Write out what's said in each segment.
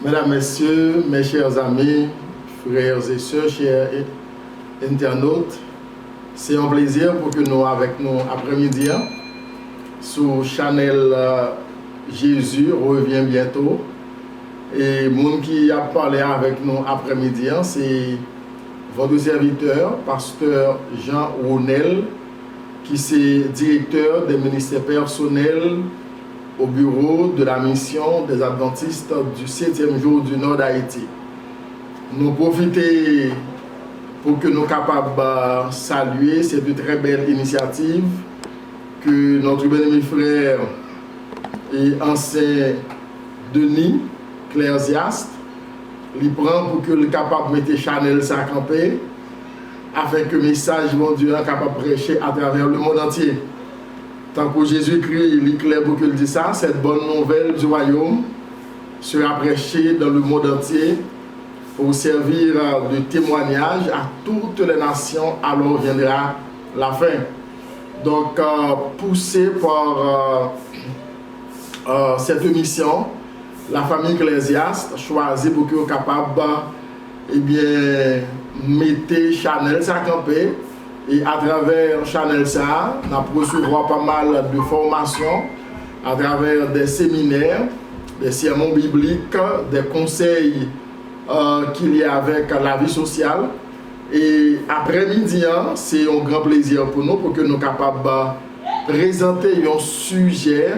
Mesdames, Messieurs, mes chers amis, frères et sœurs, chers internautes, c'est un plaisir pour que nous, avec nous après-midi, sur Channel Jésus revient bientôt. Et le monde qui a parlé avec nous après-midi, c'est votre serviteur, pasteur Jean Ronel, qui est directeur des ministères personnels au bureau de la mission des Adventistes du 7e jour du Nord d'Haïti. Nous profitons pour que nous soyons capables de saluer cette très belle initiative que notre bien-aimé frère et ancien Denis, clersiaste, lui prend pour que le capable de mettre Chanel sa campé afin que le message de Dieu soit capable de prêcher à travers le monde entier. Tant que Jésus-Christ il est clair pour qu'il dise ça, cette bonne nouvelle du royaume sera prêchée dans le monde entier pour servir de témoignage à toutes les nations, alors viendra la fin. Donc, poussé par cette mission, la famille ecclésiaste choisit pour qu'ils soient capables de mettre Chanel sa campé. Et à travers Chanel ça, nous recevrons pas mal de formations à travers des séminaires, des sermons bibliques, des conseils qu'il y a avec la vie sociale. Et après-midi, c'est un grand plaisir pour nous, pour que nous soyons capables de présenter un sujet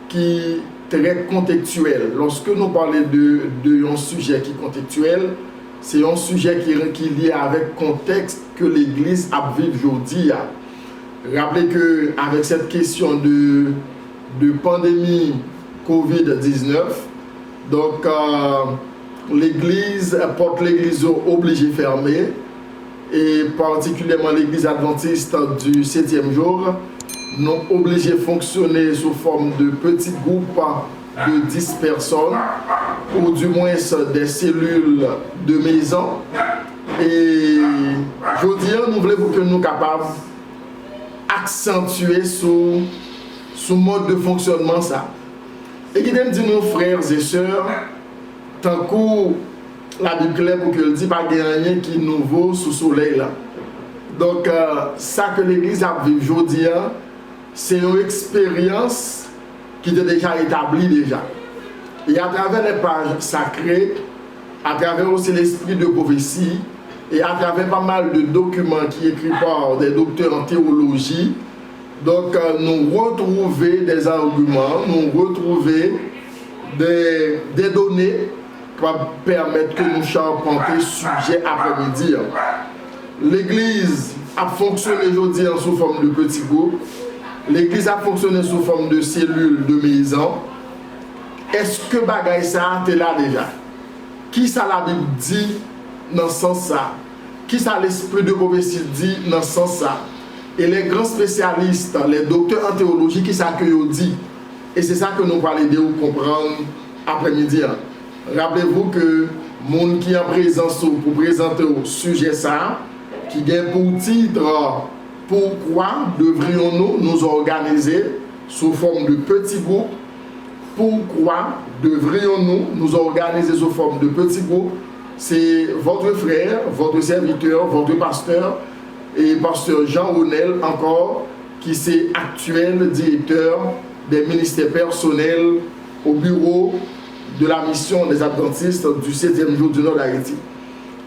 qui est très contextuel. Lorsque nous parlons de un sujet qui est contextuel, c'est un sujet qui est lié avec le contexte que l'Église a vécu aujourd'hui. Rappelez qu'avec cette question de pandémie COVID-19, donc l'Église porte l'Église obligée fermée, et particulièrement l'Église adventiste du 7e jour, nous obligés de fonctionner sous forme de petits groupes de 10 personnes, ou du moins des cellules de maison. Et je veux dire, nous voulons que nous soyons capables d'accentuer ce mode de fonctionnement. Ça. Et qui dit nos frères et sœurs, tant que la Bible claire pour que le dit pas rien qui est nouveau sous le soleil là. Donc ça que l'Église a vécu aujourd'hui, c'est une expérience qui est déjà établie déjà. Et à travers les pages sacrées, à travers aussi l'esprit de prophétie, et à travers pas mal de documents qui sont écrits par des docteurs en théologie, donc nous retrouvons des arguments, nous retrouvons des données qui vont permettre que nous charpentions sujet après-midi. L'Église a fonctionné aujourd'hui sous forme de petits groupes. L'Église a fonctionné sous forme de cellules de maison. Est-ce que bagay ça est là déjà? Qui ça la Bible dit dans ce sens-là? Qui ça l'esprit de prophétie dit dans ce sens-là? Et les grands spécialistes, les docteurs en théologie, qui ça que ils dit? Et c'est ça que nous allons aider à comprendre après-midi. Rappelez-vous que le monde qui est en présence pour présenter au sujet ça, qui gagne pour titre pourquoi devrions-nous nous organiser sous forme de petits groupes? Pourquoi devrions-nous nous organiser sous forme de petits groupes? C'est votre frère, votre serviteur, votre pasteur et pasteur Jean Ronel encore, qui est actuel directeur des ministères personnels au bureau de la mission des Adventistes du 7e jour du Nord d'Haïti.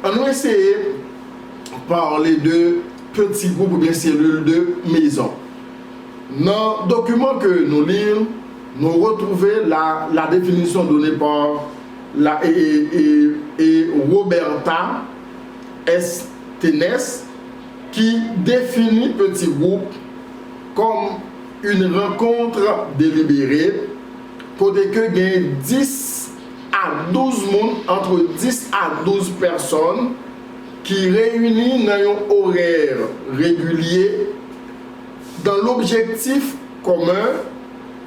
On va essayer de parler de petits groupes ou bien cellules de maison. Dans le document que nous lisons, nous retrouvons la définition donnée par Roberta S. Tenes, qui définit petit groupe comme une rencontre délibérée côté que gagne 10 à 12 monde, entre 10 à 12 personnes qui réunissent dans un horaire régulier dans l'objectif commun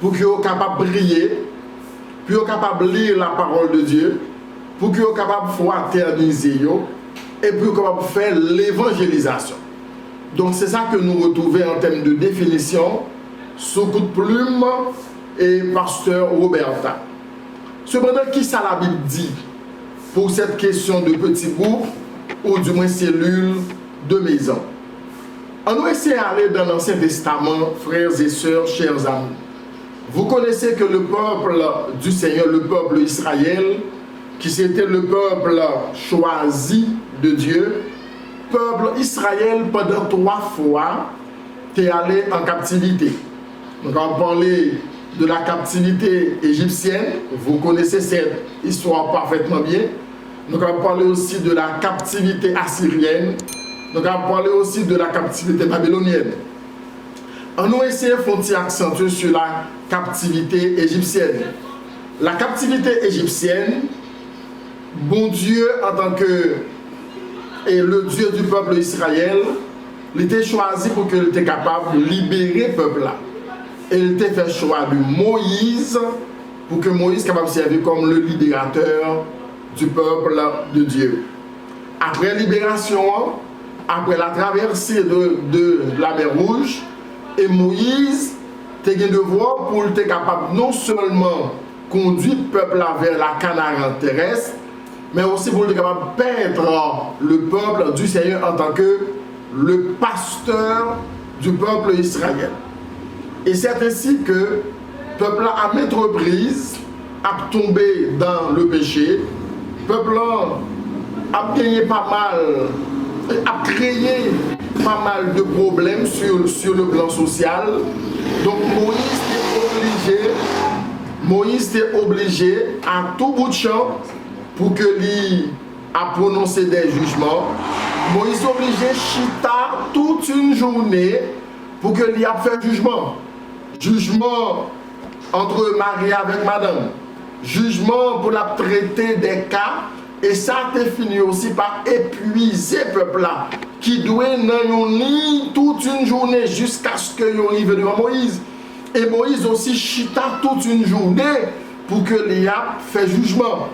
pour qu'ils soient capables de prier, pour qu'ils soient capables de lire la parole de Dieu, pour qu'ils soient capables de fraterniser et pour qu'ils soient capables de faire l'évangélisation. Donc c'est ça que nous retrouvons en termes de définition sous coup de plume et pasteur Roberta. Cependant, qui ça la Bible dit pour cette question de petit groupe ou du moins cellule de maison? On va essayer d'aller dans l'Ancien Testament, frères et sœurs, chers amis. Vous connaissez que le peuple du Seigneur, le peuple Israël, qui c'était le peuple choisi de Dieu, peuple Israël pendant 3 fois est allé en captivité. Donc on va parler de la captivité égyptienne, vous connaissez cette histoire parfaitement bien. Donc on va parler aussi de la captivité assyrienne, donc on va parler aussi de la captivité babylonienne. On va essayer de faire un accent sur la captivité égyptienne. La captivité égyptienne, bon Dieu en tant que et le Dieu du peuple Israël, il était choisi pour qu'il était capable de libérer le peuple là. Et il était fait choix de Moïse pour que Moïse soit capable de servir comme le libérateur du peuple de Dieu. Après la libération, après la traversée de la mer Rouge, et Moïse a un devoir pour être capable non seulement conduire le peuple vers la Canaan terrestre, mais aussi pour être capable de peindre le peuple du Seigneur en tant que le pasteur du peuple israélien. Et c'est ainsi que le peuple à maintes reprises a tombé dans le péché. Le peuple a gagné pas mal, a créé pas mal de problèmes sur le plan social. Donc Moïse était obligé à tout bout de champ pour que lui a prononcé des jugements. Moïse est obligé de chita toute une journée pour que lui a fait jugement. Jugement entre Marie avec madame. Jugement pour la traiter des cas. Et ça a fini aussi par épuiser le peuple là. Qui doit dans lit toute une journée jusqu'à ce qu'il arrive devant Moïse. Et Moïse aussi chita toute une journée pour que lui a fait jugement.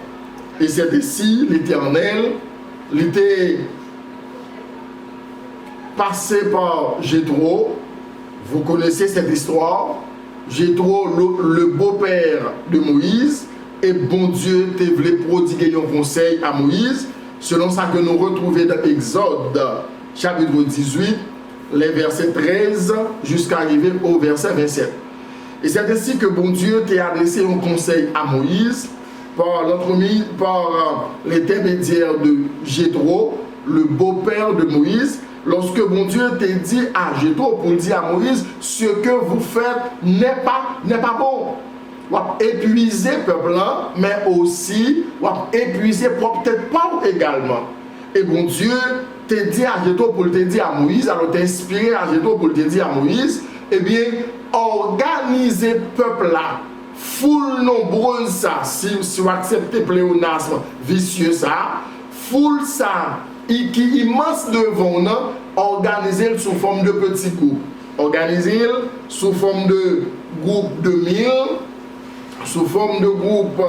Et c'est ainsi l'Éternel, il était passé par Jéthro. Vous connaissez cette histoire. Jéthro, le beau-père de Moïse, et bon Dieu te voulait prodiguer un conseil à Moïse, selon ça que nous retrouvons dans Exode, chapitre 18, les versets 13 jusqu'à arriver au verset 27. Et c'est ainsi que bon Dieu t'a adressé un conseil à Moïse par l'intermédiaire de Jéthro, le beau-père de Moïse, lorsque bon Dieu t'a dit à Jéthro pour dire à Moïse, ce que vous faites n'est pas bon. Vous épuisez le peuple, mais aussi vous épuisez peut-être pas également. Et bon Dieu t'a dit à Jéthro pour te dire à Moïse, alors t'a inspiré à Jéthro pour te dire à Moïse, eh bien, organisez le peuple là. Foule nombreuse ça, si vous acceptez le pléonasme vicieux ça, foule ça, qui immense devant nous, organisez-le sous forme de petits groupes. Organisez-le sous forme de groupe de 1000, sous forme de groupe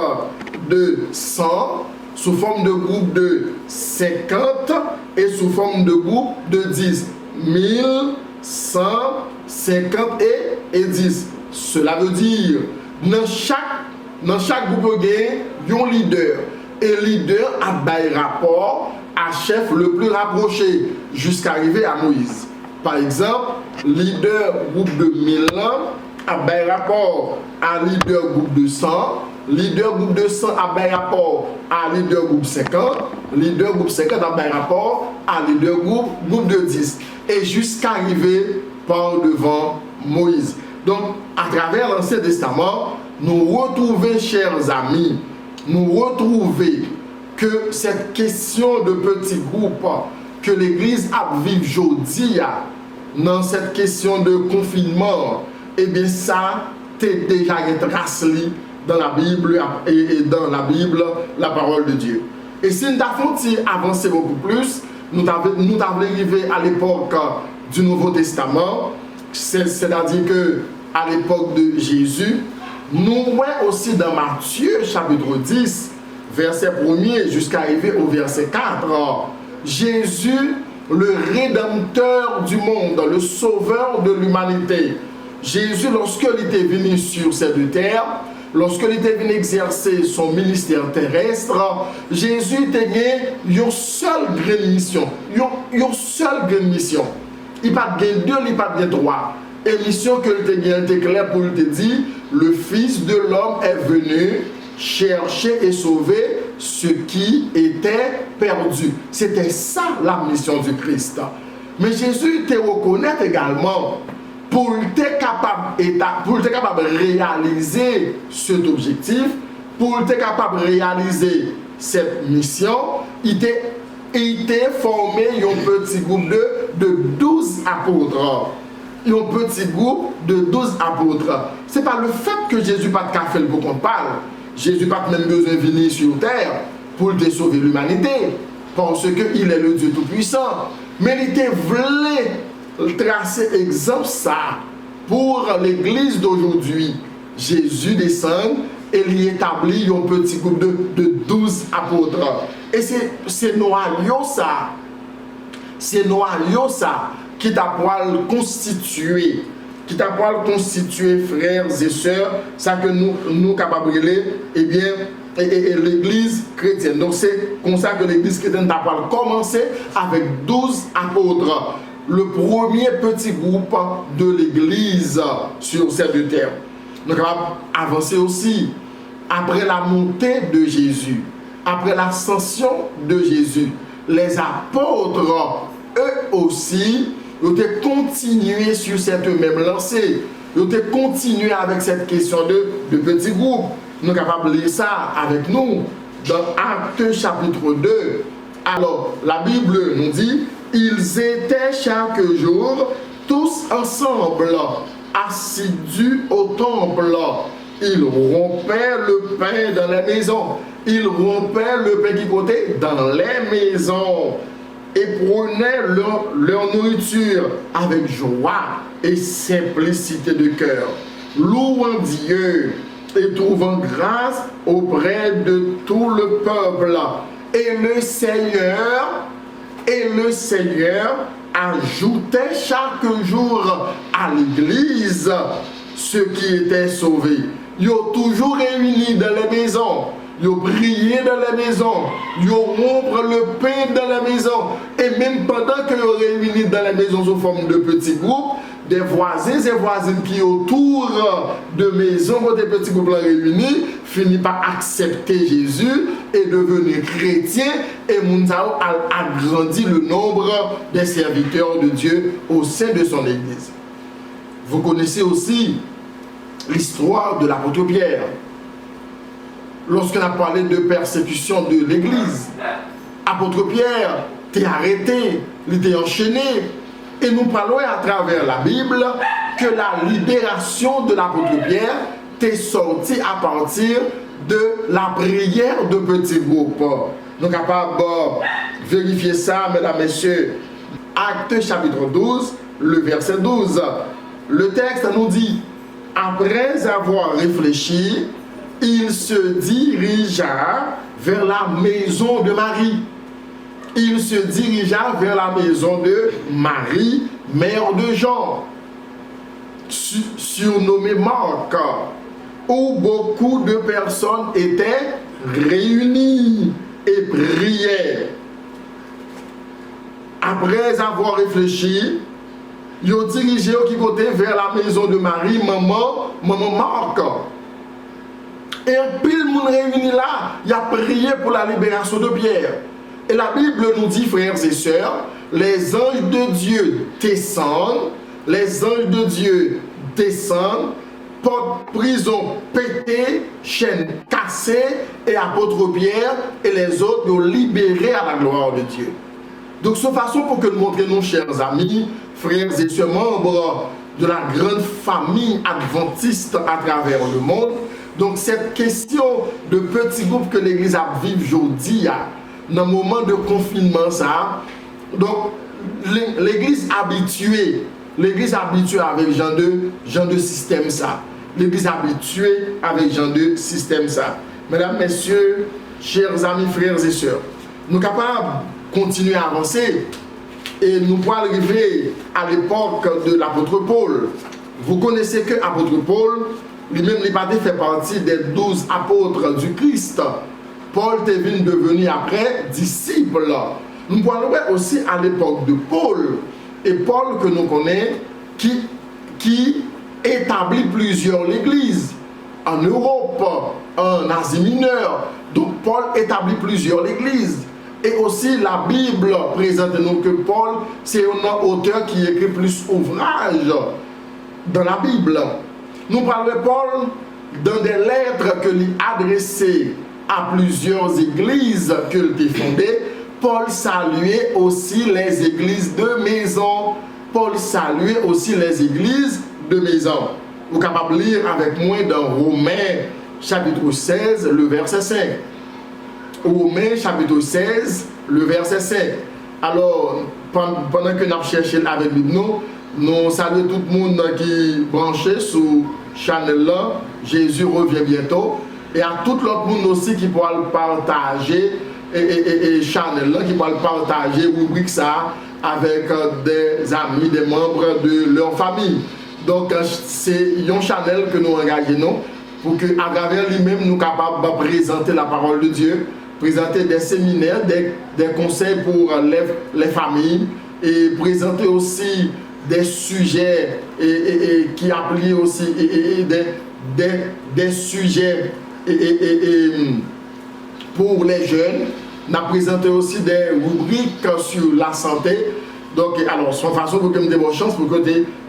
de 100, sous forme de groupe de 50 et sous forme de groupe de 10. 1000, 100, 50 et 10. Cela veut dire dans chaque groupe il y a un leader. Et le leader a bail rapport à chef le plus rapproché jusqu'à arriver à Moïse. Par exemple, leader groupe de 1000 a bail rapport à leader groupe de 100. Leader groupe de 100 a bail rapport à leader groupe 50. Leader groupe 50 a bail rapport à leader groupe de 10. Et jusqu'à arriver par devant Moïse. Donc, à travers l'Ancien Testament, nous retrouvons, chers amis, nous retrouvons que cette question de petits groupes que l'Église a vécu aujourd'hui, dans cette question de confinement, eh bien ça, c'est déjà tracé dans la Bible et dans la Bible, la parole de Dieu. Et si nous avons avancé beaucoup plus, nous avons arrivé à l'époque du Nouveau Testament, c'est-à-dire que à l'époque de Jésus, nous voyons aussi dans Matthieu chapitre 10, verset 1er jusqu'à arriver au verset 4, Jésus, le Rédempteur du monde, le Sauveur de l'humanité. Jésus, lorsqu'il était venu sur cette terre, lorsque il était venu exercer son ministère terrestre, Jésus était une seule grande mission. Une seule grande mission. Il n'y a pas de deux, il n'y a pas de trois. Et mission que il était clair pour te dire, le Fils de l'homme est venu chercher et sauver ce qui était perdu. C'était ça la mission du Christ. Mais Jésus te reconnaît également pour être capable de réaliser cet objectif, pour être capable de réaliser cette mission, il était formé un petit groupe de 12 apôtres. Un petit groupe de 12 apôtres. Ce n'est pas le fait que Jésus n'a pas de fait pour qu'on parle. Jésus n'a pas même besoin de venir sur terre pour te sauver l'humanité, parce qu'il est le Dieu Tout-Puissant. Mais il était voulu tracer exemple ça pour l'église d'aujourd'hui. Jésus descend et il établit un petit groupe de 12 apôtres. Et c'est noyau ça. C'est noyau ça qui t'a constitué. Qui t'a constitué, frères et sœurs, ça que nous capables de, eh bien, et l'église chrétienne. Donc c'est comme ça que l'église chrétienne t'a commencé avec 12 apôtres. Le premier petit groupe de l'église sur cette terre. Donc on va avancer aussi. Après la montée de Jésus, après l'ascension de Jésus, les apôtres, eux aussi, ils ont continué sur cette même lancée. Ils ont continué avec cette question de petit groupe. Nous sommes capables de lire ça avec nous dans Actes chapitre 2. Alors, la Bible nous dit, ils étaient chaque jour tous ensemble, assidus au temple. Ils rompaient le pain dans les maisons. Ils rompaient le pain qui côté dans les maisons. Et prenaient leur nourriture avec joie et simplicité de cœur, louant Dieu et trouvant grâce auprès de tout le peuple. Et le Seigneur ajoutait chaque jour à l'église ceux qui étaient sauvés. Ils ont toujours réunis dans les maisons. Ils priaient dans la maison, ils rompent le pain dans la maison. Et même pendant qu'ils réunis dans la maison sous forme de petits groupes, des voisins et voisines qui autour de maison, des petits groupes réunis, finissent par accepter Jésus et devenir chrétiens. Et Mounzao a agrandi le nombre des serviteurs de Dieu au sein de son église. Vous connaissez aussi l'histoire de l'apôtre Pierre. Lorsqu'on a parlé de persécution de l'église, apôtre Pierre était arrêté, il était enchaîné. Et nous parlons à travers la Bible que la libération de l'apôtre Pierre était sortie à partir de la prière de petits groupes. Nous sommes capables de vérifier ça, mesdames, messieurs. Actes chapitre 12, le verset 12. Le texte nous dit, après avoir réfléchi, il se dirigea vers la maison de Marie. Il se dirigea vers la maison de Marie, mère de Jean, surnommée Marc, où beaucoup de personnes étaient réunies et priaient. Après avoir réfléchi, ils ont dirigé au côté vers la maison de Marie, maman Marc. Et un pile monde réuni là, il a prié pour la libération de Pierre. Et la Bible nous dit, frères et sœurs, les anges de Dieu descendent, porte prison pétée, chaîne cassée, et apôtre Pierre et les autres nous libérés à la gloire de Dieu. Donc, c'est une façon pour que nous montrions, chers amis, frères et sœurs, membres de la grande famille adventiste à travers le monde. Donc, cette question de petits groupes que l'Église a vécu aujourd'hui, dans le moment de confinement, ça, donc, l'Église habituée avec genre de système, ça. L'Église habituée avec genre de système, ça. Mesdames, messieurs, chers amis, frères et sœurs, nous sommes capables de continuer à avancer et nous pouvons arriver à l'époque de l'apôtre Paul. Vous connaissez que l'apôtre Paul, lui-même, il n'a pas fait partie des 12 apôtres du Christ. Paul est venu devenir après disciple. Nous pouvons voir aussi à l'époque de Paul. Et Paul que nous connaissons, qui établit plusieurs églises en Europe, en Asie mineure. Donc Paul établit plusieurs églises. Et aussi la Bible présente nous que Paul, c'est un auteur qui écrit plus ouvrages dans la Bible. Nous parlons de Paul dans des lettres que lui adressées à plusieurs églises qu'il a fondées. Paul saluait aussi les églises de maison. Paul saluait aussi les églises de maison. Vous êtes capable de lire avec moi dans Romains chapitre 16, le verset 5. Romains chapitre 16, le verset 5. Alors, pendant que nous cherchons avec nous, nous saluons tout le monde qui est branché sur Chanel là. Jésus revient bientôt. Et à tout l'autre monde aussi qui pourra le partager et Chanel là, qui pourra le partager rubrique ça avec des amis, des membres de leur famille. Donc c'est un Chanel que nous engageons pour que à travers lui-même nous capables de présenter la parole de Dieu, présenter des séminaires, des conseils pour les familles et présenter aussi des sujets qui appliquent aussi des sujets pour les jeunes. On a présenté aussi des rubriques sur la santé. Donc, alors, c'est une façon pour que nous ayons chance pour que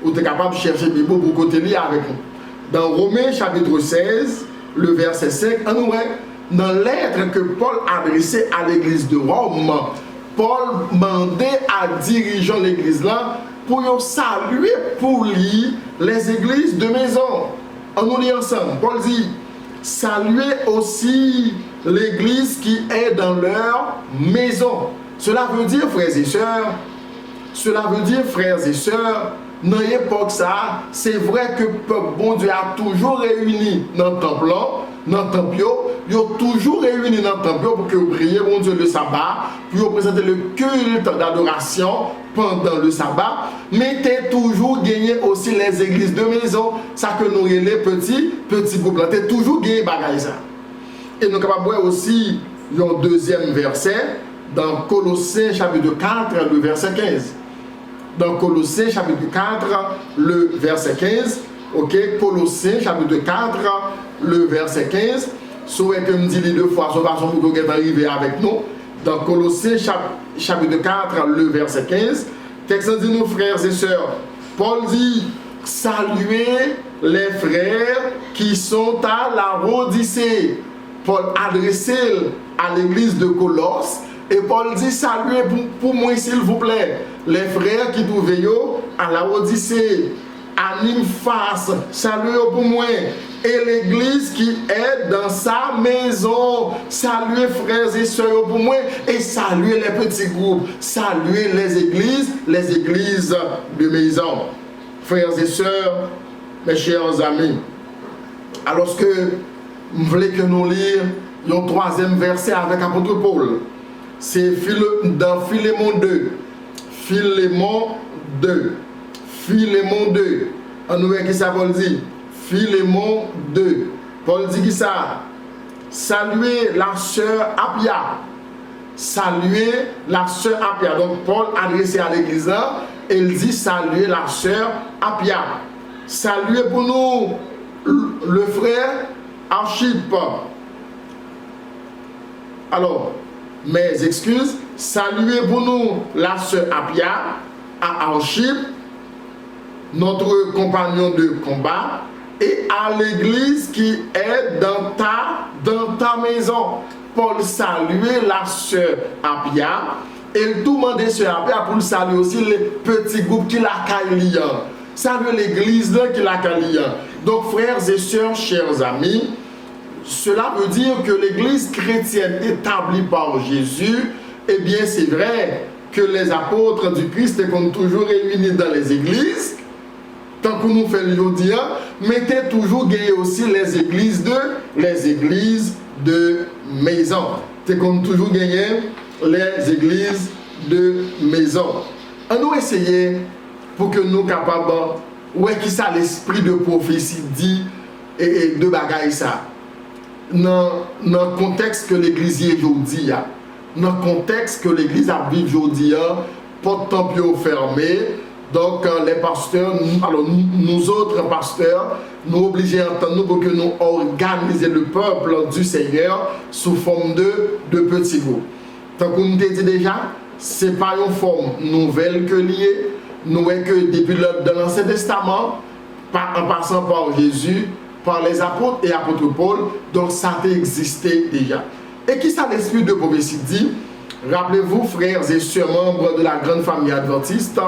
vous êtes capable de chercher des mots pour côté lire avec nous. Dans Romains chapitre 16, le verset 5, on nous dans lettre que Paul adressait à l'église de Rome, Paul demandait à dirigeants de l'église là pour saluer pour lui les églises de maison. On nous lit ensemble. Paul dit, saluez aussi l'église qui est dans leur maison. Cela veut dire, frères et sœurs, dans l'époque ça, c'est vrai que le peuple bon Dieu a toujours réuni dans le temple, ils ont toujours réuni dans le temple pour que vous priez bon Dieu le sabbat, pour présenter le culte d'adoration pendant le sabbat, mais tu toujours gagné aussi les églises de maison, ça que nous les petits groupes là, tu toujours gagné bagaille ça. Et nous sommes capables de voir aussi un deuxième verset dans Colossiens chapitre 4, le verset 15. Dans Colossiens chapitre 4, le verset 15. Ok, Colossiens chapitre 4, le verset 15. Souhaite que me dit les deux fois, sur façon pour que vous arriver avec nous. Dans Colossiens chapitre 4, le verset 15. Texte dit nous, frères et sœurs. Paul dit, saluez les frères qui sont à la Odyssée. Paul adressait à l'église de Colosse. Et Paul dit, saluez pour moi s'il vous plaît, les frères qui trouvent à la Odyssée, à Nymphas, saluez pour moi, et l'église qui est dans sa maison, saluez frères et sœurs pour moi, et saluez les petits groupes, saluez les églises de maison. Frères et sœurs, mes chers amis, alors que vous voulez que nous lisions le troisième verset avec l'apôtre Paul. C'est dans Philémon 2. Philémon 2. On nous voit qui ça Paul dit. Philémon 2. Paul dit qui ça? Saluez la sœur Appia. Saluez la sœur Appia. Donc Paul adressé à l'église là, il dit saluez la sœur Appia. Saluez pour nous le frère Archippe. Alors, mes excuses, saluez pour nous la sœur Appia, à Archippe, notre compagnon de combat, et à l'église qui est dans ta maison. Paul saluait la sœur Appia, et tout demandait sœur Appia pour saluer aussi les petits groupes qui la caillent. Saluer l'église qui la caillent. Donc, frères et sœurs, chers amis, cela veut dire que l'église chrétienne établie par Jésus, eh bien c'est vrai que les apôtres du Christ sont toujours réunis dans les églises, tant que nous faisons l'audio, mais t'es toujours gagné aussi les églises de maison. T'es comme toujours gagné les églises de maison. On nous essayer pour que nous capables, ouais qui ça l'esprit de prophétie dit et de bagaille ça. Dans le contexte que l'église est aujourd'hui, dans le contexte que l'église a vécu aujourd'hui, pas de temple fermé. Donc, les pasteurs, alors nous autres pasteurs, nous obligés d'entendre pour que nous organisions le peuple du Seigneur sous forme de petits groupes. Tant qu'on nous dit déjà, ce n'est pas une forme nouvelle que liée. Nous voyons que depuis dans l'Ancien Testament, en passant par Jésus, par les apôtres et apôtre Paul, donc ça a existé déjà. Et qui ça l'esprit de prophétie dit? Rappelez-vous, frères et sœurs, membres de la grande famille adventiste,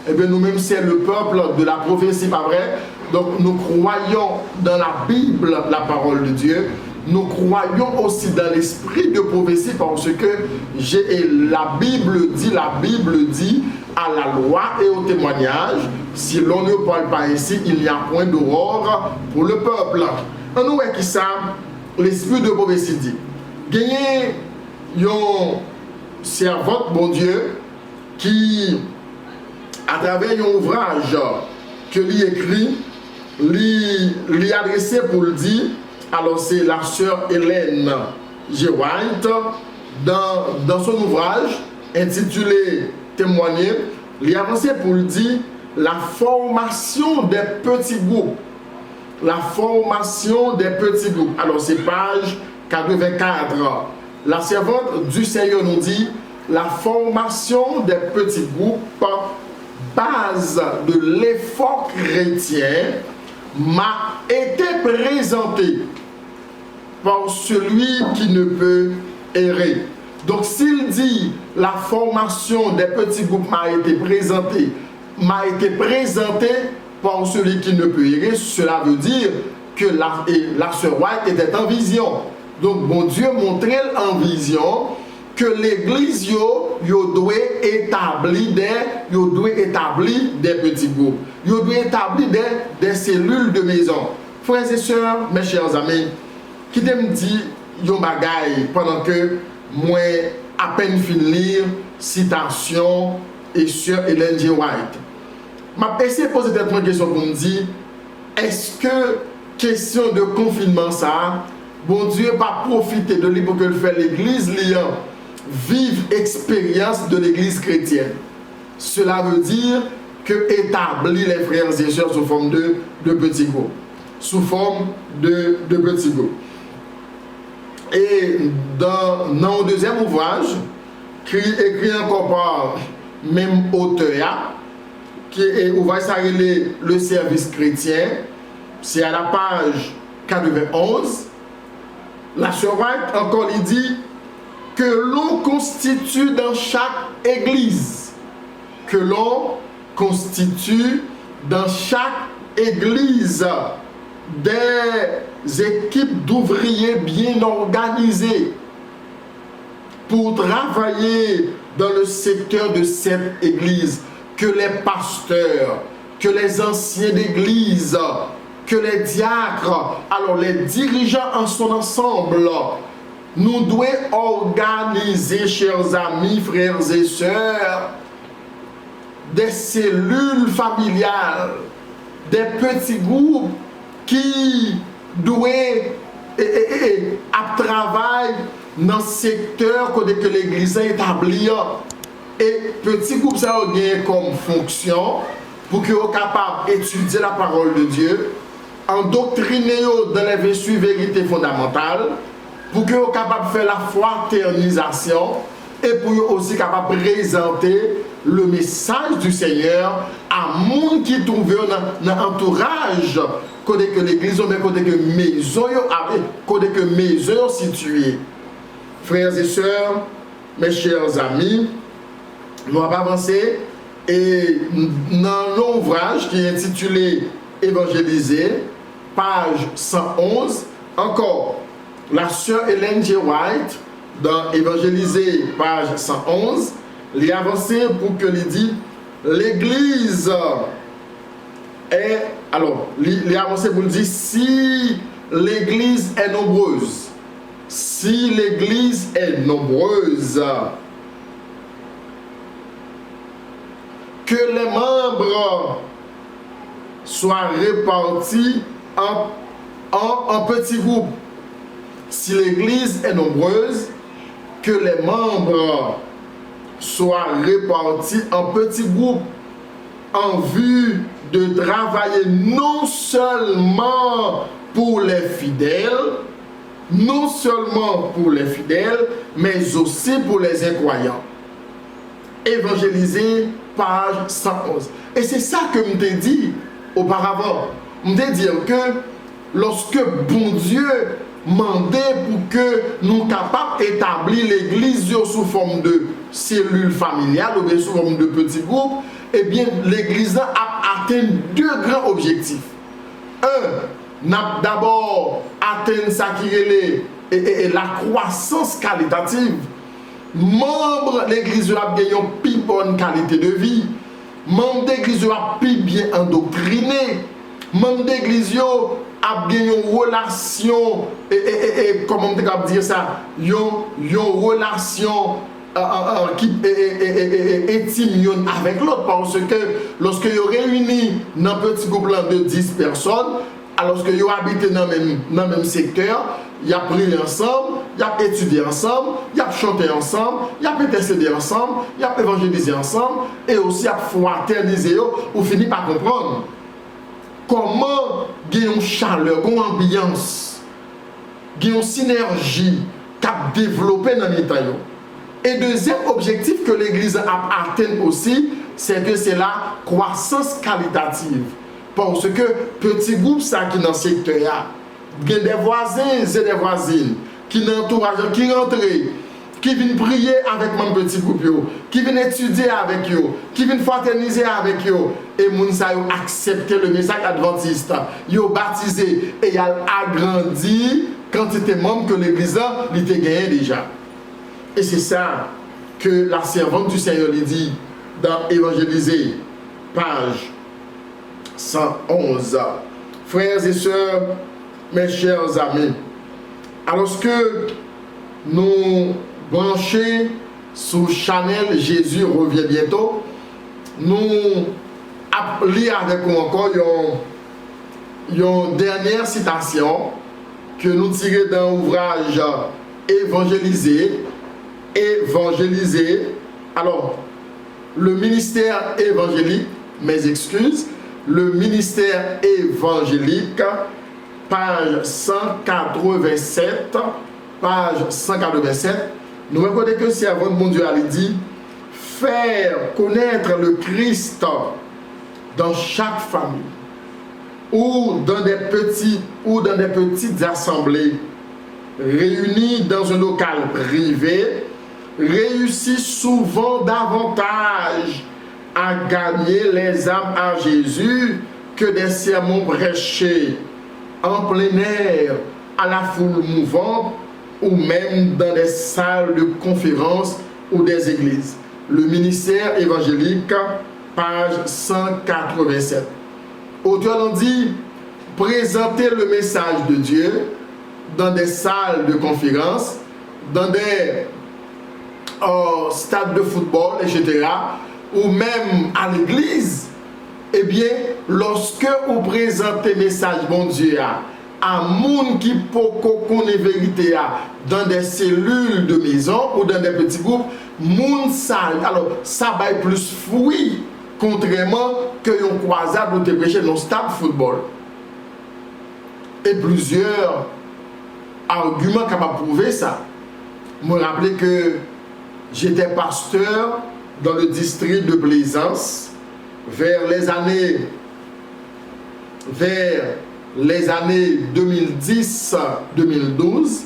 eh bien nous-mêmes, c'est le peuple de la prophétie, pas vrai? Donc nous croyons dans la Bible, la parole de Dieu. Nous croyons aussi dans l'esprit de prophétie parce que la Bible dit à la loi et au témoignage, si l'on ne parle pas ainsi, il n'y a point d'aurore pour le peuple. On nous voit qui ça, l'esprit de prophétie dit. Gagner un servante, bon Dieu, qui, à travers un ouvrage que lui écrit, lui adressé pour le dire, alors c'est la sœur Hélène G. White, dans son ouvrage intitulé Témoigner, lui avancé pour le dire la formation des petits groupes. La formation des petits groupes. Alors c'est page 84. La servante du Seigneur nous dit la formation des petits groupes, base de l'effort chrétien, m'a été présentée par celui qui ne peut errer. Donc s'il dit la formation des petits groupes m'a été présentée par celui qui ne peut errer, cela veut dire que la sœur White était en vision. Donc bon Dieu montrait en vision que l'église doit établir des petits groupes. Doit établir des cellules de maison. Frères et sœurs, mes chers amis, qui me dit yon bagay pendant que moi à peine fini lire citation et sur Hélène G. White. M'a essayé de poser une question pour me dire est-ce que question de confinement ça bon Dieu va profiter de lui pour que fait l'église liant vive expérience de l'église chrétienne. Cela veut dire que établir les frères et sœurs sous forme de petits groupes. Sous forme de petits groupes. Et dans le deuxième ouvrage, écrit encore par même auteur, qui est ouvrage s'appelle Le service chrétien, c'est à la page 91. La sœur White encore il dit que l'on constitue dans chaque église, que l'on constitue dans chaque église des équipes d'ouvriers bien organisées pour travailler dans le secteur de cette église, que les pasteurs, que les anciens d'église, que les diacres, alors les dirigeants en son ensemble, nous devons organiser, chers amis, frères et sœurs, des cellules familiales, des petits groupes qui doivent travailler dans le secteur que l'église a établi. Et petits groupes, ça a comme fonction pour qu'ils soient capables d'étudier la parole de Dieu, endoctriner dans les vérités fondamentales, pour qu'ils soient capables de faire la fraternisation et pour qu'ils soient aussi capables de présenter le message du Seigneur à monde qui trouve dans l'entourage côté que l'église mais côté que maison située. Frères et sœurs, mes chers amis, nous allons avancer et dans l'ouvrage qui est intitulé Évangéliser, page 111, encore la sœur Hélène G. White dans Évangéliser, page 111, les avancé pour que les dit l'église est alors les avancé pour dire si l'église est nombreuse, que les membres soient répartis en en petits groupes. Si l'église est nombreuse, que les membres soient répartis en petits groupes en vue de travailler non seulement pour les fidèles, mais aussi pour les incroyants. Évangéliser, page 111. Et c'est ça que je t'ai dit auparavant. Je t'ai dit que lorsque bon Dieu mandait pour que nous capables d'établir l'église sous forme de cellule familiale ou bien sous forme de petits groupes, eh bien l'église a atteint deux grands objectifs. Un, n'a d'abord atteint ça qui est la croissance qualitative. Membres de l'église a gagné une plus bonne qualité de vie. Membres de l'église a plus bien endoctriné. Membres de l'église a gagné une relation, comment on peut dire ça, une relation qui est intime avec l'autre. Parce que lorsque vous réunissez dans un petit groupe de 10 personnes, alors que vous habitez dans le même secteur, il y a pris ensemble, il y a étudié ensemble, il y a chanté ensemble, il y a intercédé ensemble, il y a évangélisé ensemble, et aussi il y a fraternisé, ou fini par comprendre comment il y a une chaleur, une ambiance, il y a une synergie qui a développé dans l'État. Et deuxième objectif que l'Église a atteint aussi, c'est que c'est la croissance qualitative. Parce que petit groupe ça qui dans le secteur, il y a des voisins et des voisines qui dans l'entourage, qui rentrent, qui viennent prier avec mon petit groupe, qui viennent étudier avec eux, qui viennent fraterniser avec eux. Et moun sa yo accepté le message adventiste, yo baptisé et y a agrandi quantité de membres que l'église a gagné déjà. Et c'est ça que la servante du Seigneur lui dit dans Évangéliser, page 111. Frères et sœurs, mes chers amis, alors que nous branchons sur Chanel Jésus revient bientôt, nous lire avec vous encore une dernière citation que nous tirons dans l'ouvrage Évangéliser. Alors, le ministère évangélique, mes excuses, le ministère évangélique, page 187, nous reconnaissons que le servant de mon Dieu a dit faire connaître le Christ dans chaque famille ou dans des petites assemblées réunies dans un local privé réussit souvent davantage à gagner les âmes à Jésus que des sermons prêchés en plein air à la foule mouvante ou même dans des salles de conférences ou des églises. Le ministère évangélique, page 187. Auteur en dit présenter le message de Dieu dans des salles de conférences, dans des stades de football, etc., ou même à l'église. Eh bien, lorsque vous présentez le message bon Dieu à monde qui peut connaître la vérité dans des cellules de maison ou dans des petits groupes, monde ça, alors ça va plus fruit contrairement que une croisade où tu prêches dans un stade de football. Et plusieurs arguments capables de prouver ça. Je me rappelle que j'étais pasteur dans le district de Plaisance vers les années 2010-2012.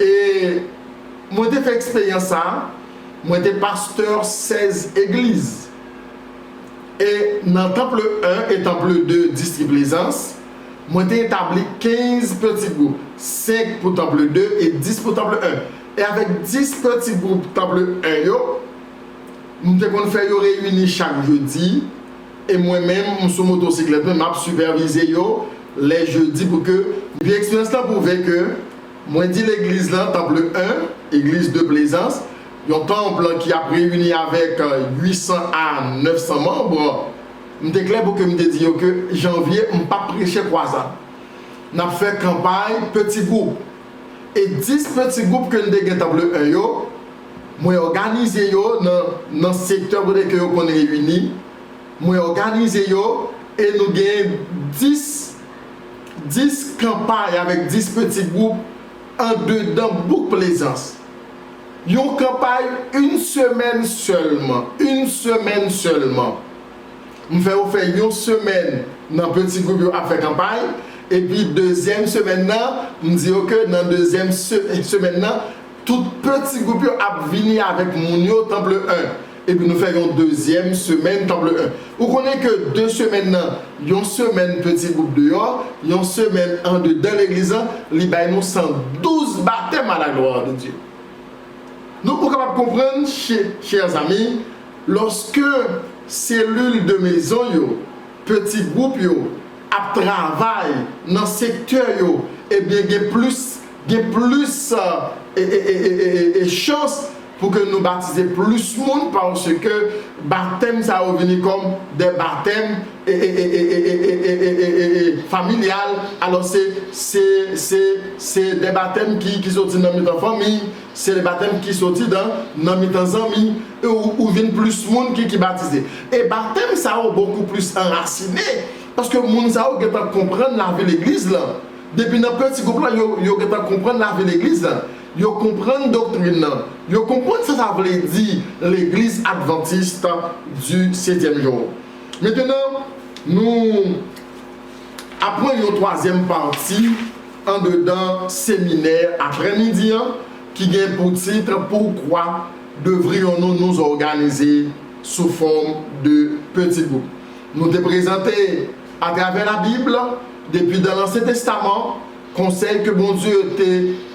Et moi j'ai fait expérience ça. Moi j'étais pasteur 16 églises. Et dans Temple 1 et Temple 2 district Plaisance, moi j'ai établi 15 petits groupes, 5 pour Temple 2 et 10 pour Temple 1. Et avec 10 petits groupes Temple 1, nous avons fait réunir chaque jeudi. Et moi-même, je suis motocyclette, je supervisé les jeudis pour que. Puis l'expérience là prouvait que, moi dit l'église là, Temple 1, église de Plaisance, un temple qui a réuni avec 800 à 900 membres. Je suis clair pour que je me dise que janvier, je ne pas prêcher croisade. nous avons fait campagne petit groupe. Et 10 petits groupes que nous avons table 1 yo, moi organisé yo dans le secteur où nous sommes réunis. Moi organisé yo et nous avons 10 campagnes avec 10 petits groupes en dedans beaucoup plaisance. Une campagne une semaine seulement. Une semaine seulement. Nous faisons une semaine dans le petit groupe à faire campagne. Et puis deuxième semaine, nous disons que dans la deuxième semaine, tout petit groupe a venir avec Mounio Temple 1. Et puis nous faisons deuxième semaine Temple 1. Vous connaissez que 2 semaines, une semaine petit groupe dehors, une semaine en dedans l'église, nous 112 baptêmes à la gloire de Dieu. Nous sommes capables de comprendre, chers amis, lorsque cellules de maison, petit groupe, à travail dans le secteur, et bien il y a plus chance pour que nous baptiser plus de monde parce que baptême ça va venir comme des baptêmes familiales. Alors c'est des baptêmes qui sortent dans notre famille, c'est des baptêmes qui sortent dans notre amis où viennent plus de monde qui baptisé. Et baptême ça va beaucoup plus enraciné parce que monde ça va comprendre la vie de l'église là. Depuis dans petit groupe là, yo comprendre la vie de l'église là. Yo comprendre doctrine, yo comprendre ce que ça veut dire l'église adventiste du 7e jour. Maintenant, nous apprenons une troisième partie en dedans séminaire après-midi qui vient pour titre pourquoi devrions-nous nous organiser sous forme de petits groupes. Nous te présenter à travers la Bible depuis dans l'Ancien Testament conseil que bon Dieu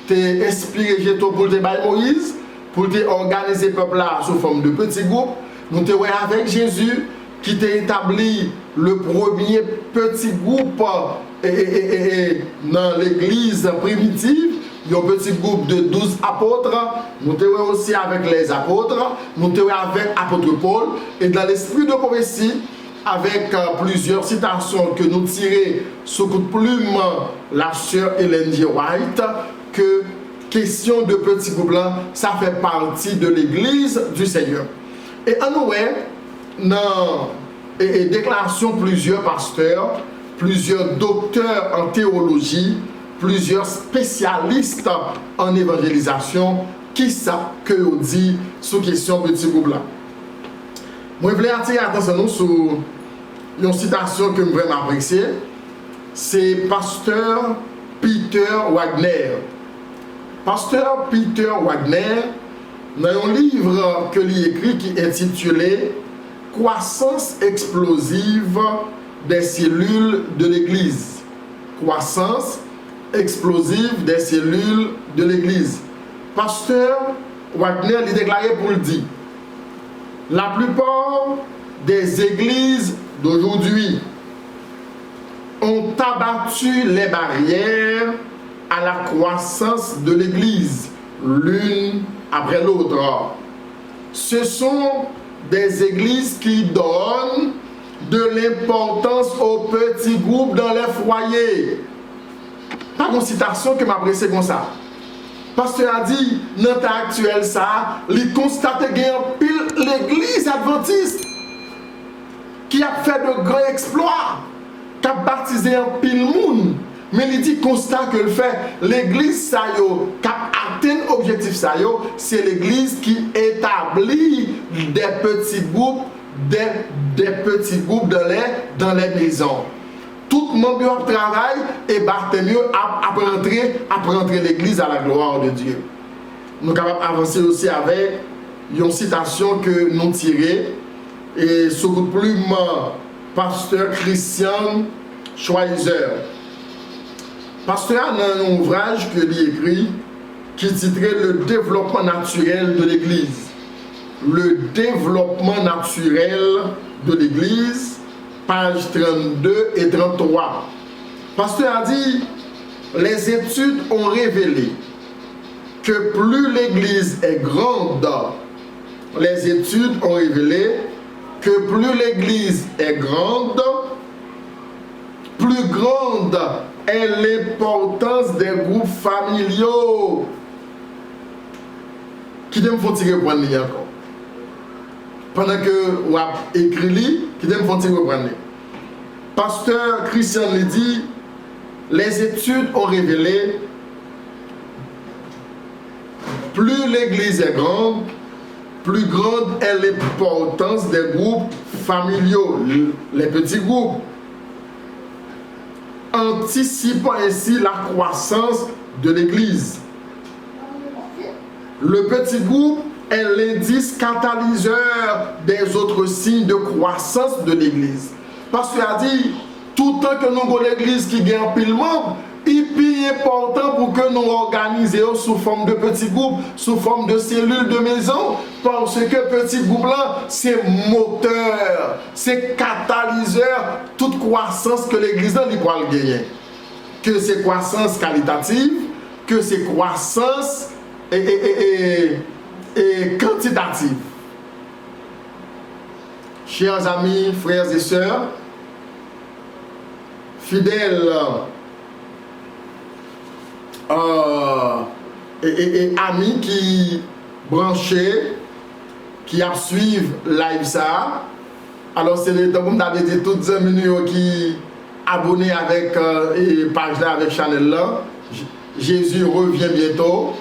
t'a inspiré pour te bailler Moïse, pour te organiser le peuple là sous forme de petits groupes. Nous te voyons avec Jésus qui t'a établi le premier petit groupe dans l'église primitive. Il y a un petit groupe de 12 apôtres. Nous te voyons aussi avec les apôtres. Nous te voyons avec l'apôtre Paul. Et dans l'esprit de prophétie, avec plusieurs citations que nous tirons sous coup de plume la sœur Ellen G. White, que question de petit groupe là, ça fait partie de l'église du Seigneur. Et en nous, dans déclaration plusieurs pasteurs, plusieurs docteurs en théologie, plusieurs spécialistes en évangélisation, qui savent que vous dit sur question petit groupe là. Moi, je voulais attirer l'attention sur une citation que je vraiment appréciée. C'est Pasteur Peter Wagner. Pasteur Peter Wagner, dans un livre que lui écrit qui est intitulé Croissance explosive des cellules de l'Église. Croissance explosive des cellules de l'Église. Pasteur Wagner lui déclaré pour le dire. La plupart des églises d'aujourd'hui ont abattu les barrières à la croissance de l'église, l'une après l'autre. Ce sont des églises qui donnent de l'importance aux petits groupes dans les foyers. Pas une citation que m'a pressé comme ça. Pasteur a dit, dans le temps actuel, ça, il constate qu'il y a pile l'église adventiste qui a fait de grands exploits, qui a baptisé un pile monde. Mais il dit constat que le fait, l'église ça yo, qui a atteint l'objectif ça yo, c'est l'église qui établit des petits groupes, des petits groupes dans les maisons. Tout le monde travaille et Barthélemy a rentrer l'église à la gloire de Dieu. Nous sommes capables d'avancer aussi avec une citation que nous tirons et sous le plume pasteur Christian Schweizer. Pasteur a un ouvrage que lui écrit qui est titré Le développement naturel de l'église. Le développement naturel de l'église. Page 32 et 33. Pasteur a dit, les études ont révélé que plus l'église est grande, les études ont révélé que plus l'église est grande, plus grande est l'importance des groupes familiaux. Qui t'aime faut tirer pour encore. Pendant que vous écrit, qui t'aime faut tirer pour Pasteur Christian lui dit, les études ont révélé, plus l'église est grande, plus grande est l'importance des groupes familiaux, les petits groupes, anticipant ainsi la croissance de l'église. Le petit groupe est l'indice catalyseur des autres signes de croissance de l'église. Parce qu'il a dit, tout le temps que nous avons l'église qui gagne pile membre, il est important pour que nous organisions sous forme de petits groupes, sous forme de cellules de maison, parce que petit groupe là, c'est moteur, c'est catalyseur, toute croissance que l'église là, il pourra gagner. Que c'est croissance qualitative, que c'est croissance et quantitative. Chers amis, frères et sœurs, fidèles et amis qui branchaient, qui suivent live ça. Alors c'est le temps pour m'avoir dit toutes les minutes qui abonnés avec page là avec channel là. Jésus revient bientôt.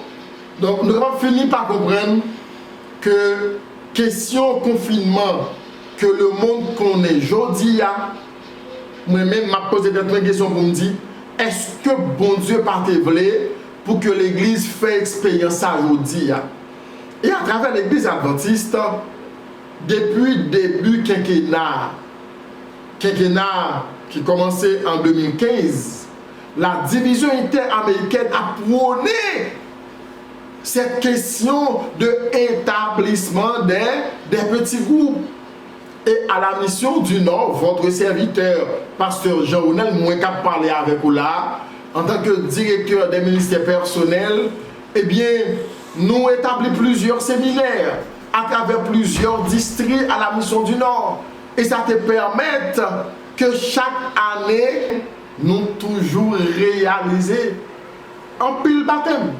Donc nous avons fini par comprendre que question confinement que le monde connaît aujourd'hui, moi-même m'a posé des questions pour me dire, est-ce que bon Dieu pas te voulait pour que l'église fait expérience aujourd'hui? Et à travers l'église adventiste, depuis le début quinquennat qui commençait en 2015, la division interaméricaine a prôné cette question de établissement des petits groupes. Et à la mission du Nord, votre serviteur, pasteur Jean-Ronel, moi qui parlé avec vous là, en tant que directeur des ministères personnels, eh bien, nous établissons plusieurs séminaires à travers plusieurs districts à la mission du Nord. Et ça te permet que chaque année, nous toujours réaliser un pile baptême.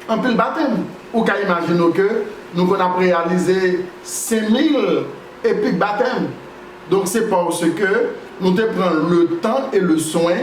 Un pile baptême. Ou qu'à imaginer que nous avons réalisé 5000 épiques baptême. Donc c'est parce que nous te prenons le temps et le soin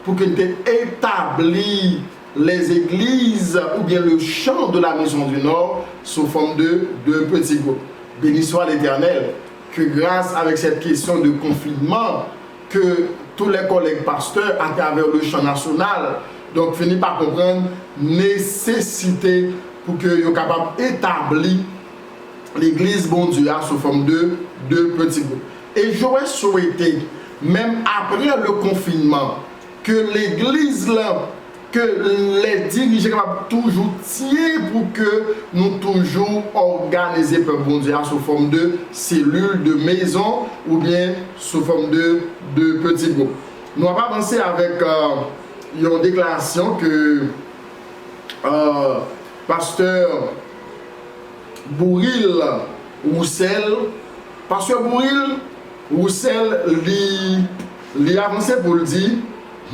pour que nous établissons les églises ou bien le champ de la maison du Nord sous forme de petits groupes. Béni soit l'Éternel, que grâce avec cette question de confinement, que tous les collègues pasteurs à travers le champ national, donc finissent par comprendre nécessité pour que soient capables d'établir l'église bon Dieu sous forme de petits groupes. Et j'aurais souhaité, même après le confinement, que l'église là, que les dirigeants capables toujours tirer pour que nous toujours organiser pour bon Dieu sous forme de cellules, de maisons ou bien sous forme de petits groupes. Nous allons avancer avec une déclaration que pasteur Bouril Roussel, pasteur Bouril Roussel lui avancé pour le dire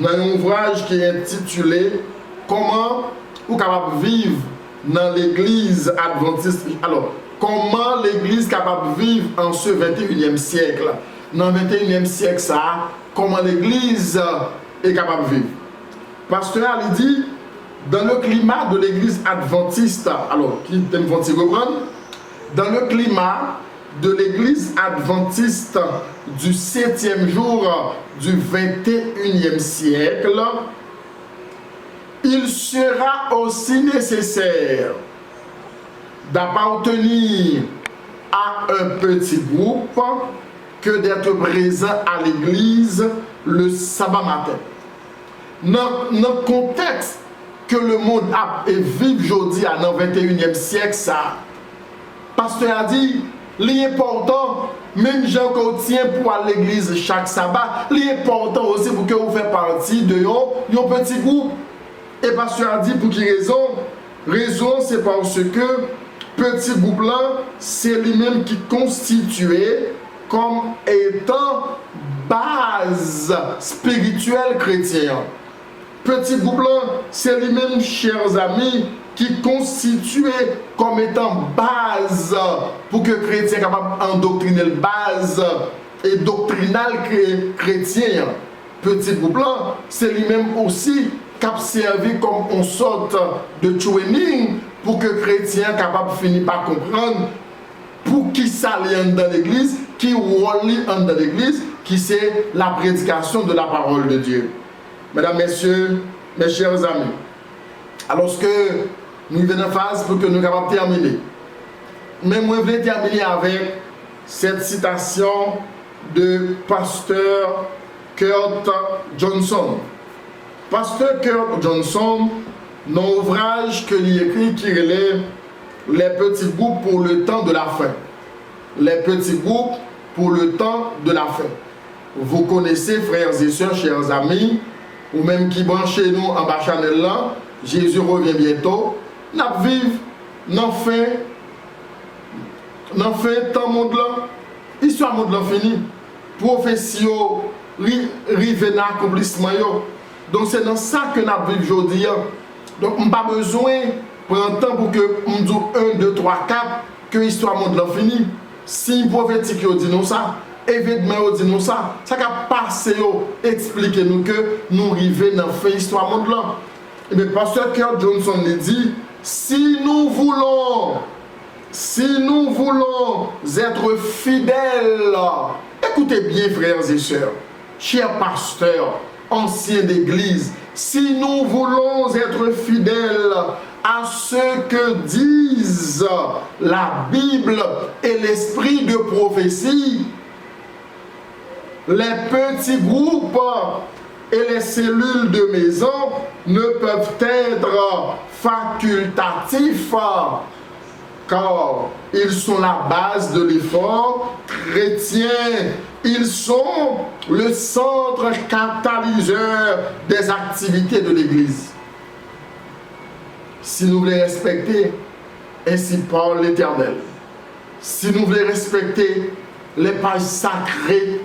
dans un ouvrage qui est intitulé Comment vous capable vivre dans l'église adventiste. Alors, comment l'église capable vivre en ce 21e siècle? Dans le 21e siècle, ça, comment l'église est capable de vivre? Pasteur Ali dit, dans le climat de l'église adventiste, alors, qui t'aime reprendre? Dans le climat de l'église adventiste du 7e jour du 21e siècle, il sera aussi nécessaire d'appartenir à un petit groupe que d'être présent à l'église le sabbat matin. Dans le contexte que le monde a et vit aujourd'hui dans le 21e siècle, ça, pasteur a dit, l'important, même gens qu'on tient pour aller à l'église chaque sabbat, l'important aussi pour que vous fassiez partie de un petit groupe. Et pasteur a dit pour quelle raison? Raison, c'est parce que petit groupe là, c'est lui-même qui constituait comme étant base spirituelle chrétienne. Petit groupe là, c'est lui-même, chers amis, qui constituait comme étant base pour que les chrétiens soient capables d'endoctriner la base et doctrinale chrétien. Petit groupe là, c'est lui-même aussi qui a servi comme une sorte de training pour que les chrétiens soient capables de finir par comprendre pour qui s'allie dans l'église, qui relie dans l'église, qui c'est la prédication de la parole de Dieu. Mesdames, Messieurs, mes chers amis, alors que nous venons en phase pour que nous soyons capables de terminer. Mais moi, je voulais terminer avec cette citation de pasteur Kurt Johnson. Pasteur Kurt Johnson, dans l'ouvrage que il écrit qui relève les petits groupes pour le temps de la fin. Les petits groupes pour le temps de la fin. Vous connaissez, frères et sœurs, chers amis, ou même qui branchez nous en bas channel là, Jésus revient bientôt. Nous vivons dans fin temps monde là. Histoire monde là fini. Prophétie rive dans accomplissement yo. Donc c'est dans ça que nous vivons aujourd'hui. Donc on n'a pas besoin prendre temps pour que on dise 1, 2, 3, 4 que l'histoire monde là fini. Si prophétique yo dit nous ça, événement yo dit nous ça a passé yo expliquer nous que nous arrivons dans fin histoire monde là. Et bien pasteur Kurt Johnson dit si nous voulons être fidèles, écoutez bien frères et sœurs, chers pasteurs, anciens d'église, si nous voulons être fidèles à ce que disent la Bible et l'esprit de prophétie, les petits groupes et les cellules de maison ne peuvent être facultatifs car ils sont la base de l'effort chrétien. Ils sont le centre catalyseur des activités de l'Église. Si nous voulons respecter, ainsi parle l'Éternel, si nous voulons respecter les pages sacrées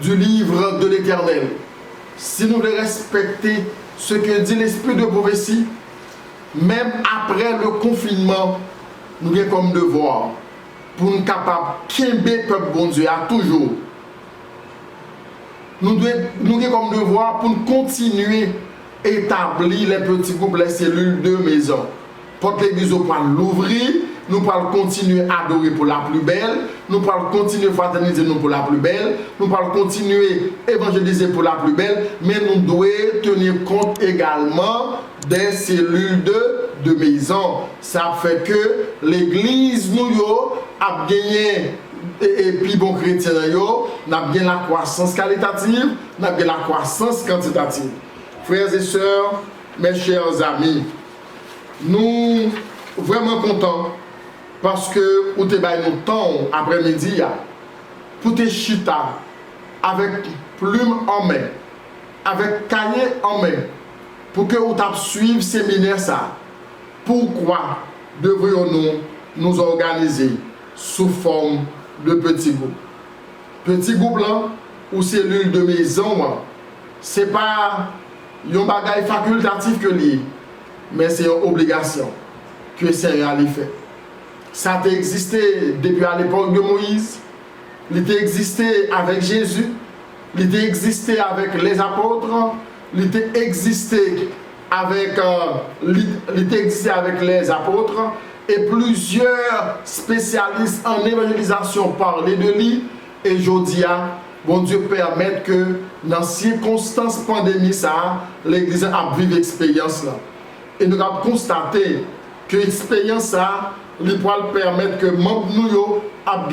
du livre de l'Éternel, si nous voulons respecter ce que dit l'esprit de prophétie, même après le confinement, nous avons comme devoir pour nous capables de peuple bon Dieu à toujours. Nous avons comme devoir pour nous continuer à établir les petits groupes, les cellules de maison. Pour l'église, nous pouvons l'ouvrir, nous pouvons continuer à adorer pour la plus belle, nous pouvons continuer à fraterniser pour la plus belle, nous pouvons continuer à évangéliser pour la plus belle, mais nous devons tenir compte également des cellules de maison. Ça fait que l'église nous a gagné et puis bon chrétien nous a gagné la croissance qualitative, nous a gagné la croissance quantitative. Frères et sœurs, mes chers amis, nous vraiment contents parce que vous avez nous temps après-midi pour te chita avec plume en main, avec cahier en main, pour que vous suivre séminaire ça. Pourquoi devrions-nous nous organiser sous forme de petits groupes? Petits groupes là, ou cellules de maison, ce n'est pas un bagage facultatif que lié, mais c'est une obligation que le Seigneur a fait. Ça a existé depuis à l'époque de Moïse, il a existé avec Jésus, il a existé avec les apôtres, il a existé avec les apôtres, et plusieurs spécialistes en évangélisation parlaient de lui. Et aujourd'hui, bon Dieu permet que dans circonstances pandémie ça, l'église a vécu l'expérience là. Et nous avons constaté que l'expérience ça, lui permettre que membres nous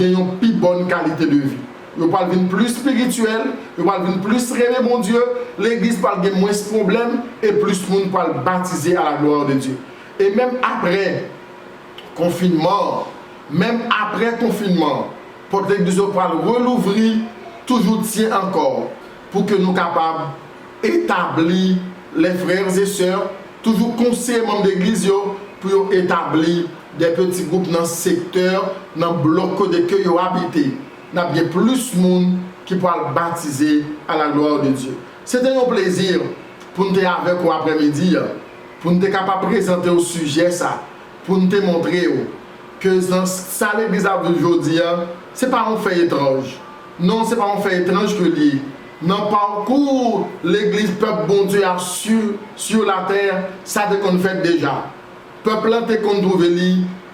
aient une plus bonne qualité de vie. Nous parlons d'une plus spirituel, nous parlons d'une plus rêver mon Dieu, l'église parle de moins de problèmes et plus de monde parle baptisé à la gloire de Dieu. Et même après confinement, pour que l'église parle relouvrir, toujours tient encore pour que nous soyons capables d'établir les frères et sœurs, toujours conseiller membres d'église pour établir des petits groupes dans le secteur, dans le bloc de que vous habitez. nous avons plus de monde qui pourra baptiser à la gloire de Dieu. C'était un plaisir pour nous être avec vous après-midi, pour nous être capable de présenter au sujet ça, pour nous montrer que dans ça l'église d'aujourd'hui, ce n'est pas un fait étrange. Non, ce n'est pas un fait étrange que lié. Dans le parcours, l'église, peuple bon Dieu, sur la terre, ça qu'on fait déjà. Peuple là, qu'on trouve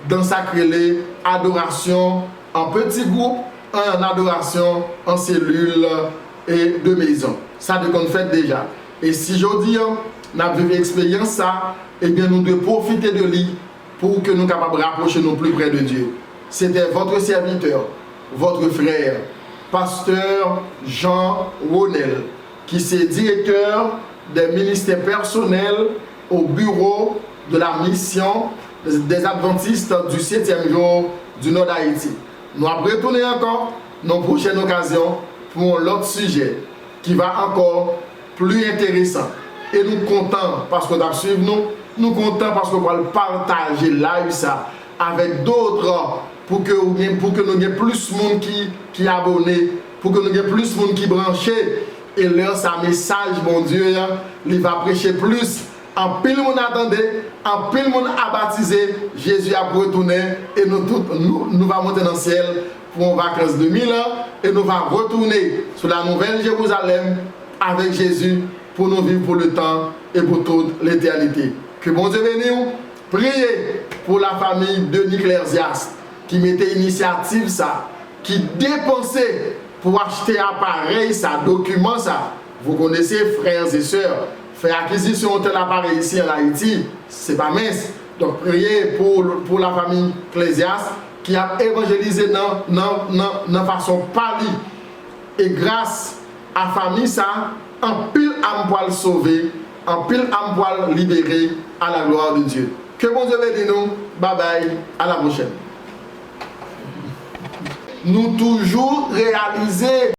dans sacré adoration en petit groupe, en adoration en cellule et de maison. Ça qu'on fait déjà. Et si je dis, nous avons vécu l'expérience ça, eh bien nous devons profiter de lui pour que nous soyons capables de rapprocher nous plus près de Dieu. C'était votre serviteur, votre frère, pasteur Jean Ronel, qui est directeur des ministères personnels au bureau de la mission des Adventistes du 7e jour du Nord d'Haïti. Nous allons retourner encore dans une prochaine occasion pour l'autre sujet qui va encore plus intéressant. Et nous comptons parce que nous suivons nous comptons parce qu'on va le partager live ça avec d'autres pour que nous ayons plus de monde qui abonnés, pour que nous ayons plus de monde qui branchés. Et là, ça message, mon Dieu, il va prêcher plus. En pile monde attendait, en pile monde a baptisé, Jésus a retourné et nous allons monter dans le ciel pour une vacances de 1000 ans et nous allons retourner sur la nouvelle Jérusalem avec Jésus pour nous vivre pour le temps et pour toute l'éternité. Que bon Dieu bénisse. Priez pour la famille de Niclerzias qui mettait initiative ça, qui dépensait pour acheter appareil ça, document ça. Vous connaissez frères et sœurs, faire acquisition de tel appareil ici en Haïti, c'est pas mince. Donc priez pour la famille Niclerzias qui a évangélisé dans façon pali. Et grâce à la famille ça, en pile âme pour le sauver, en pile âme pour le libérer à la gloire de Dieu. Que bon Dieu bénisse nous. Bye bye. À la prochaine. Nous toujours réaliser